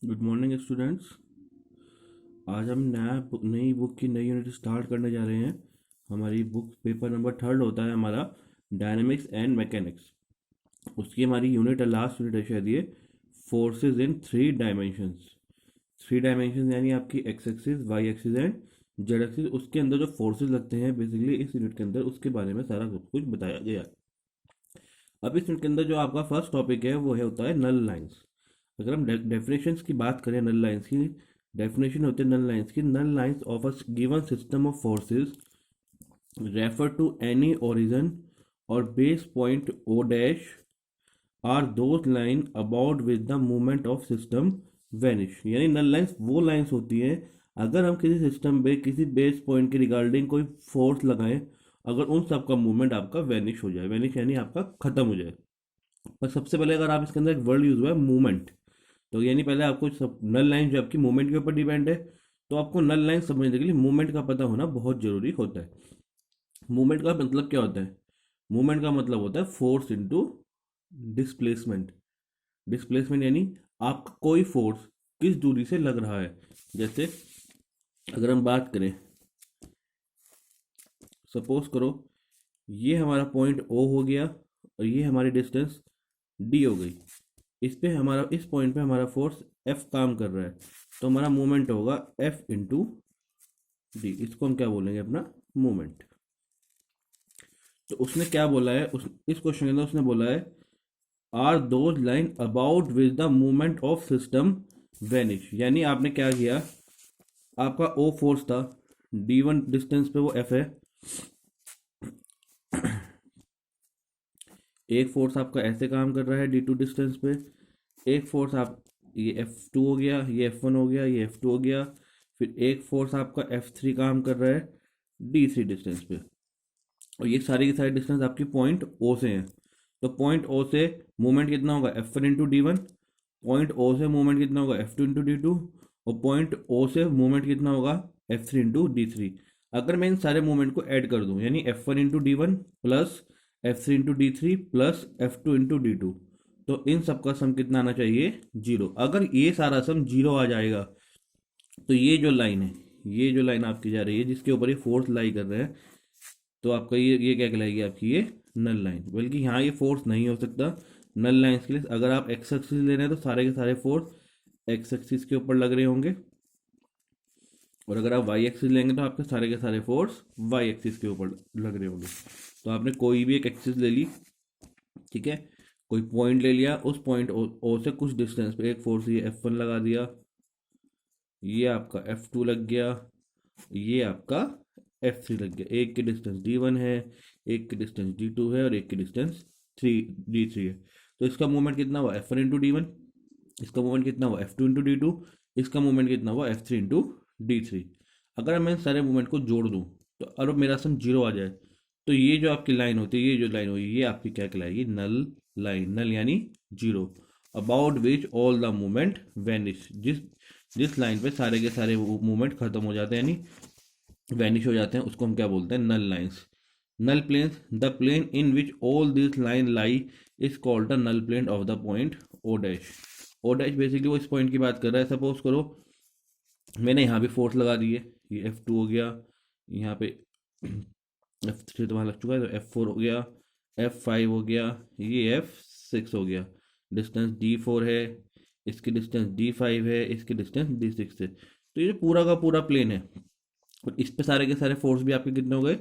Good morning students. आज हम नई बुक की नई यूनिट स्टार्ट करने जा रहे हैं। हमारी बुक पेपर नंबर 3 होता है हमारा, डायनेमिक्स एंड मैकेनिक्स। उसकी हमारी यूनिट है, लास्ट यूनिट है शायद ये, फोर्सेस इन 3 डायमेंशंस। 3 डायमेंशन यानी आपकी X axis, Y axis and Z axis. उसके अंदर जो फोर्सेस लगते हैं बेसिकली इस यूनिट के अंदर, उसके बारे में सारा कुछ बताया गया है। अब इस यूनिट के अंदर जो आपका फर्स्ट टॉपिक है वो है होता है नल लाइंस। अगर हम डेफिनेशंस की बात करें, नल लाइंस की डेफिनेशन होती है नल लाइंस की, null lines of a given system of forces refer to any origin और base point O dash are those line about with the movement of system vanish. यानी null lines वो lines होती हैं अगर हम किसी system पे किसी बेस पॉइंट के रिगार्डिंग कोई फोर्स लगाएं, अगर उन सब का मूवमेंट आपका वेनिश हो जाए। वेनिश यानी आपका खत्म हो जाए। पर सबसे पहले अगर आप इसके अंदर एक वर्ड यूज हुआ है मूवमेंट, तो यानी पहले आपको सब नल लाइन जो आपकी मूवमेंट के ऊपर डिपेंड है, तो आपको नल लाइन समझने के लिए मूवमेंट का पता होना बहुत जरूरी होता है। मूवमेंट का मतलब क्या होता है? मूवमेंट का मतलब होता है फोर्स इनटू डिस्प्लेसमेंट। डिस्प्लेसमेंट यानी आपका कोई फोर्स किस दूरी से लग रहा है। जैसे अगर हम बात करें, सपोज करो ये हमारा पॉइंट ओ हो गया और ये हमारी डिस्टेंस डी हो गई। इस पे हमारा, इस पॉइंट पे हमारा फोर्स एफ काम कर रहा है, तो हमारा मूवमेंट होगा एफ इंटू डी। इसको हम क्या बोलेंगे? अपना मूवमेंट। तो उसने क्या बोला है, इस क्वेश्चन के अंदर उसने बोला है are those line about with the movement of system vanish. यानी आपने क्या किया, आपका ओ फोर्स था, डी वन डिस्टेंस पे वो एफ है, एक फोर्स आपका ऐसे काम कर रहा है डी टू डिस्टेंस पे, एक फोर्स आप, ये एफ टू हो गया, ये एफ वन हो गया, ये एफ टू हो गया, फिर एक फोर्स आपका एफ थ्री काम कर रहा है डी थ्री डिस्टेंस पे। और ये सारी की सारी डिस्टेंस आपकी पॉइंट ओ से हैं। तो पॉइंट ओ से मूवमेंट कितना होगा? F one into D one. Point O से मूवमेंट कितना होगा? F two into D two. और पॉइंट ओ से मूवमेंट कितना होगा? F three into D three. अगर मैं इन सारे मूवमेंट को ऐड कर दूं, यानी F one into D one plus F three into D three plus F two into D two, तो इन सब का सम कितना आना चाहिए? जीरो। अगर ये सारा सम जीरो आ जाएगा तो ये जो लाइन है, ये जो लाइन आपकी जा रही है जिसके ऊपर ये फोर्स लाई कर रहे हैं, तो आपका ये क्या कहलाएगी? आपकी ये नल लाइन। बल्कि यहाँ ये फोर्स नहीं हो सकता नल लाइन्स के लिए। अगर आप एक्स एक्सिस ले रहे हैं तो सारे के सारे फोर्स एक्स एक्सिस के ऊपर लग रहे होंगे, और अगर आप वाई एक्सिस लेंगे तो आपके सारे के सारे फोर्स वाई एक्सिस के ऊपर लग रहे होंगे। तो आपने कोई भी एक एक्सिस ले ली, ठीक है, कोई पॉइंट ले लिया, उस पॉइंट ओ से कुछ डिस्टेंस पे एक फोर्स ये एफ वन लगा दिया, ये आपका एफ टू लग गया, ये आपका एफ थ्री लग गया। एक की डिस्टेंस डी वन है, एक की डिस्टेंस डी टू है और एक की डिस्टेंस थ्री डी थ्री है। तो इसका मूवमेंट कितना हुआ? F one into D one. इसका मूवमेंट कितना हुआ? F two into D two. इसका मूवमेंट कितना हुआ? F three into D three. अगर मैं इन सारे मूवमेंट को जोड़ दूँ तो और मेरा सम जीरो आ जाए, तो ये जो आपकी लाइन होती है, ये जो लाइन होगी, ये आपकी क्या कहलाएगी? नल लाइन। नल यानी zero, about which all the movement vanish. जिस जिस लाइन पे सारे के सारे मूवमेंट खत्म हो जाते हैं, यानी वैनिश हो जाते हैं, उसको हम क्या बोलते हैं? Null lines. Null planes, the plane in which all this line lie is called the null plane of the point O dash. O dash basically वो इस पॉइंट की बात कर रहा है। सपोज करो मैंने यहाँ भी फोर्स लगा दी है, ये एफ टू हो गया, यहाँ पे एफ थ्री तो वहाँ लग चुका है, तो एफ फोर हो गया, एफ फाइव हो गया, ये एफ सिक्स हो गया। डिस्टेंस डी फोर है, इसकी डिस्टेंस डी फाइव है, इसकी डिस्टेंस डी सिक्स है। तो ये पूरा का पूरा प्लेन है, और इस पे सारे के सारे फोर्स भी आपके कितने हो गए?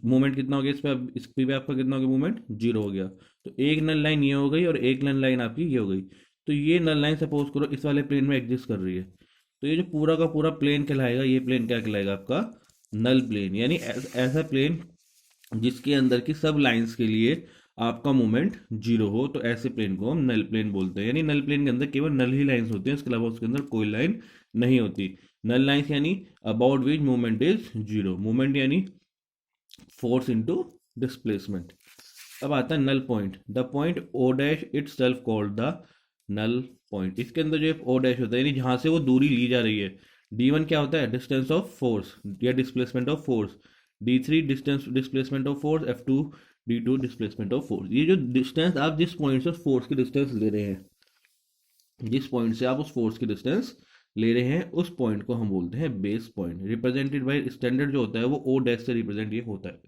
मूवमेंट कितना हो गया? इस पे भी आपका कितना हो गया? मूवमेंट जीरो हो गया। तो एक नल लाइन ये हो गई और एक नल लाइन आपकी ये हो गई। तो ये नल लाइन सपोज करो इस वाले प्लेन में एग्जिस्ट कर रही है, तो ये जो पूरा का पूरा प्लेन कहलाएगा, ये प्लेन क्या कहलाएगा? आपका नल प्लेन। यानी ऐसा प्लेन जिसके अंदर की सब लाइंस के लिए आपका मूवमेंट जीरो हो, तो ऐसे प्लेन को हम नल प्लेन बोलते हैं। यानी नल प्लेन के अंदर केवल नल ही लाइंस होती हैं, इसके अलावा उसके अंदर कोई लाइन नहीं होती। नल लाइंस यानी about which movement is zero. Movement यानी फोर्स इनटू डिस्प्लेसमेंट। अब आता है null point. The point O dash itself called the null point. इसके अंदर जो ओ डैश होता है, यानी जहां से वो दूरी ली जा रही है। डी वन क्या होता है? डिस्टेंस ऑफ फोर्स या displacement of force. D three distance displacement of force, F two D two displacement of force. ये जो डिस्टेंस आप जिस पॉइंट से फोर्स की डिस्टेंस ले रहे हैं, जिस पॉइंट से आप उस फोर्स की डिस्टेंस ले रहे हैं उस पॉइंट को हम बोलते हैं base point. Represented by standard जो होता है वो ओ डैश से रिप्रेजेंट ये होता है।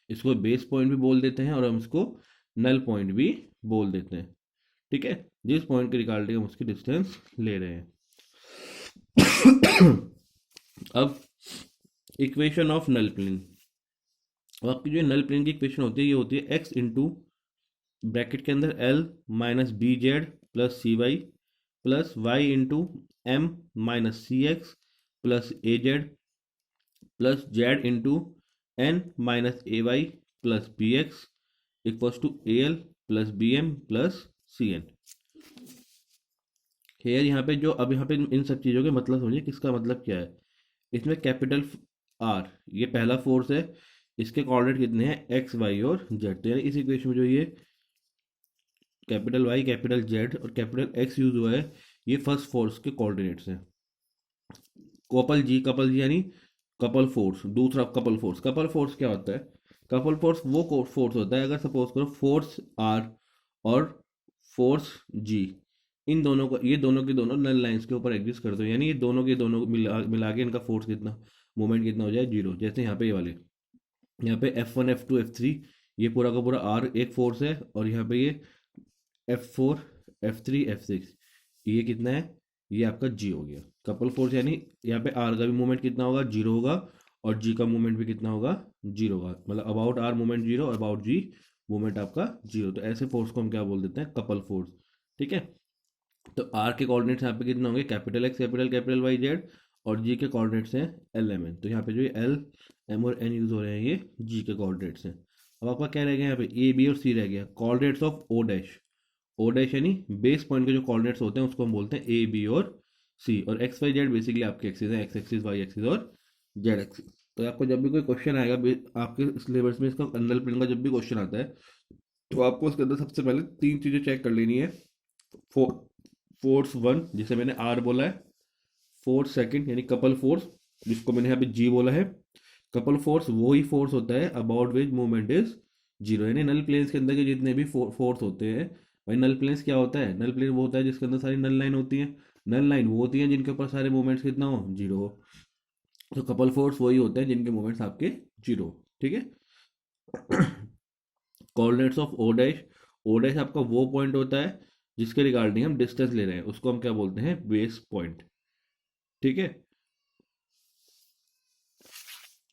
इसको बेस पॉइंट भी बोल देते हैं और हम इसको नल पॉइंट भी बोल देते हैं। ठीक है, जिस पॉइंट के रिगार्डिंग हम उसकी डिस्टेंस ले रहे हैं। अब इक्वेशन ऑफ नल प्लेन। आपकी जो नल प्लेन की इक्वेशन होती है ये होती है एक्स इंटू ब्रैकेट के अंदर L minus B Z plus C Y plus Y into M minus C X plus A Z plus Z into N minus A Y plus B X equals to A L plus B M plus C N. Here यहाँ पे जो अब यहाँ पे इन सब चीज़ों के मतलब समझिए किसका मतलब क्या है। इसमें कैपिटल आर ये पहला फोर्स है, इसके कोऑर्डिनेट कितने हैं एक्स वाई और जेड। तो यानी इस इक्वेशन में जो ये कैपिटल वाई कैपिटल जेड और कैपिटल एक्स यूज हुआ है ये फर्स्ट फोर्स के कोऑर्डिनेट्स हैं। कपल जी यानी कपल फोर्स। दूसरा कपल फोर्स क्या होता है? कपल फोर्स वो फोर्स होता है अगर सपोज करो फोर्स आर और फोर्स जी इन दोनों को ये दोनों के दोनों नल लाइंस के ऊपर एग्जिस्ट करते हो, यानी ये दोनों के दोनों मिला के इनका फोर्स कितना मोमेंट कितना हो जाए जीरो। जैसे यहाँ पे ये वाले यहाँ पे F1 F2 F3 ये पूरा का पूरा R एक फोर्स है और यहाँ पे ये F4 F3 F6 ये कितना है ये आपका G हो गया। कपल फोर्स यानी यहाँ पे R का भी मूवमेंट कितना होगा जीरो होगा और G का मूवमेंट भी कितना होगा जीरो होगा। मतलब अबाउट R मूवमेंट जीरो और अबाउट G मूवमेंट आपका जीरो। तो ऐसे फोर्स को हम क्या बोल देते हैं कपल फोर्स। ठीक है, तो R के कोऑर्डिनेट्स यहाँ पे कितने होंगे capital X capital Y Z और G के कोऑर्डिनेट्स हैं एल एम एन। तो यहाँ पे जो एल एम और एन यूज हो रहे हैं ये G के कोऑर्डिनेट्स हैं। अब आपका क्या रह गया यहाँ पे ए बी और सी रह गया। कोऑर्डिनेट्स ऑफ ओ डैश यानी बेस पॉइंट के जो कोऑर्डिनेट्स होते हैं उसको हम बोलते हैं ए बी और सी। और एक्स वाई जेड बेसिकली आपके एक्सिस हैं, एक्स एक्सिस वाई एक्सिस और जेड एक्सिस। तो आपको जब भी कोई क्वेश्चन आएगा आपके सिलेबस में इसका नल प्लेन का जब भी क्वेश्चन आता है तो आपको उसके अंदर सबसे पहले तीन चीज़ें चेक कर लेनी है। फोर्स वन जिसे मैंने आर बोला है, फोर्स सेकंड यानी कपल फोर्स जिसको मैंने यहाँ पे जी बोला है। कपल फोर्स वो ही फोर्स होता है about which movement is zero. यानी नल प्लेन्स के अंदर के जितने भी फोर्स होते हैं भाई नल प्लेन्स क्या होता है, नल प्लेन वो होता है जिसके अंदर सारी नल लाइन होती है। नल लाइन वो होती है जिनके ऊपर सारे मूवमेंट्स कितना हो जीरो हो। तो कपल फोर्स वही होते हैं जिनके मूवमेंट्स आपके जीरो। ठीक है, कोऑर्डिनेट्स ऑफ ओ डैश आपका वो पॉइंट होता है जिसके रिगार्डिंग हम डिस्टेंस ले रहे हैं उसको हम क्या बोलते हैं बेस पॉइंट। ठीक है,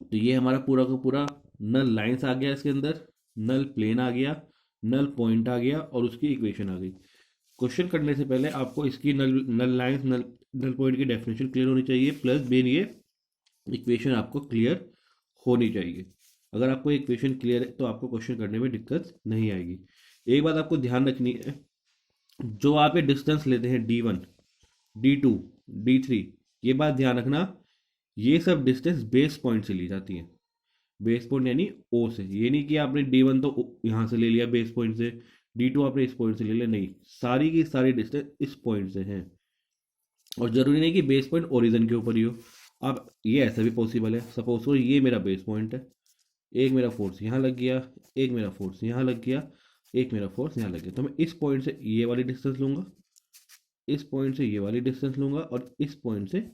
तो ये हमारा पूरा का पूरा नल लाइंस आ गया इसके अंदर, नल प्लेन आ गया, नल पॉइंट आ गया और उसकी इक्वेशन आ गई। क्वेश्चन करने से पहले आपको इसकी नल नल लाइंस नल पॉइंट की डेफिनेशन क्लियर होनी चाहिए प्लस मेन ये इक्वेशन आपको क्लियर होनी चाहिए। अगर आपको इक्वेशन क्लियर है तो आपको क्वेश्चन करने में दिक्कत नहीं आएगी। एक बात आपको ध्यान रखनी है, जो आप ये डिस्टेंस लेते हैं D1 D2 D3 ये बात ध्यान रखना ये सब डिस्टेंस बेस पॉइंट से ली जाती है। बेस पॉइंट यानी ओ से, ये नहीं कि आपने D1 तो यहाँ से ले लिया बेस पॉइंट से, D2 आपने इस पॉइंट से ले लिया, नहीं सारी की सारी डिस्टेंस इस पॉइंट से है। और जरूरी नहीं कि बेस पॉइंट ओरिजिन के ऊपर ही हो, अब ये ऐसा भी पॉसिबल है। सपोज करो ये मेरा बेस पॉइंट है, एक मेरा फोर्स यहाँ लग गया, एक मेरा फोर्स यहाँ लग गया, एक मेरा फोर्स यहाँ लग गया। तो मैं इस पॉइंट से ये वाली डिस्टेंस लूंगा, इस पॉइंट से ये वाली डिस्टेंस लूंगा और इस पॉइंट से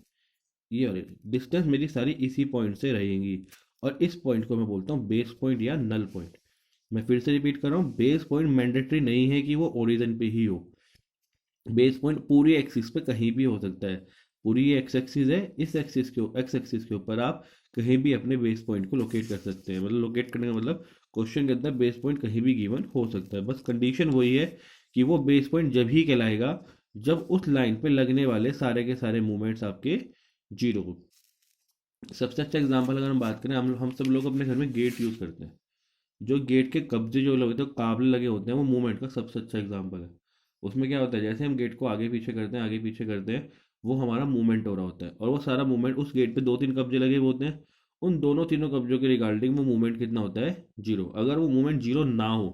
ये वाली डिस्टेंस मेरी सारी इसी पॉइंट से रहेंगी। और इस पॉइंट को मैं बोलता हूँ बेस पॉइंट या नल पॉइंट। मैं फिर से रिपीट कर रहा हूँ, बेस पॉइंट मैंडेटरी नहीं है कि वो ओरिजिन पे ही हो। बेस पॉइंट पूरी एक्सिस पे कहीं भी हो सकता है। पूरी ये एक्स एक्सिस है, इस एक्सिस के एक्स एक्सिस के ऊपर आप कहीं भी अपने बेस पॉइंट को लोकेट कर सकते हैं। मतलब लोकेट करने का मतलब क्वेश्चन के अंदर बेस पॉइंट कहीं भी गिवन हो सकता है। बस कंडीशन वही है कि वो बेस पॉइंट जब ही कहलाएगा जब उस लाइन पे लगने वाले सारे के सारे मूवमेंट्स आपके जीरो हो। सबसे अच्छा एग्जांपल अगर हम बात करें, हम सब लोग अपने घर में गेट यूज़ करते हैं। जो गेट के कब्जे जो लगे होते हैं काबले लगे होते हैं वो मूवमेंट का सबसे अच्छा एग्जांपल है। उसमें क्या होता है जैसे हम गेट को आगे पीछे करते हैं आगे पीछे करते हैं वो हमारा मूवमेंट हो रहा होता है और वो सारा मूवमेंट उस गेट पे दो तीन कब्जे लगे हुए होते हैं। उन दोनों तीनों कब्जों के रिगार्डिंग वो मूवमेंट कितना होता है जीरो। अगर वो मूवमेंट जीरो ना हो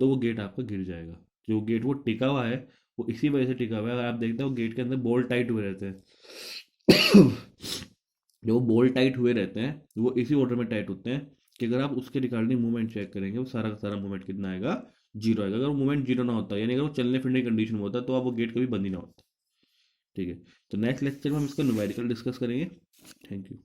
तो वो गेट आपका गिर जाएगा। जो गेट वो टिका हुआ है वो इसी वजह से टिका हुआ है। अगर आप देखते हो गेट के अंदर बोल्ट टाइट हुए रहते हैं जो बोल्ट टाइट हुए रहते हैं वो इसी ऑर्डर में टाइट होते हैं कि अगर आप उसके रिगार्डिंग मूवमेंट चेक करेंगे वो सारा का सारा मूवमेंट कितना आएगा जीरो आएगा। अगर वो मोमेंट जीरो ना होता, यानी अगर वो चलने फिरने की कंडीशन में होता, तो अब वो गेट कभी बंद ही ना होता। ठीक है, तो नेक्स्ट लेक्चर में हम इसका न्यूमेरिकल डिस्कस करेंगे। Thank you.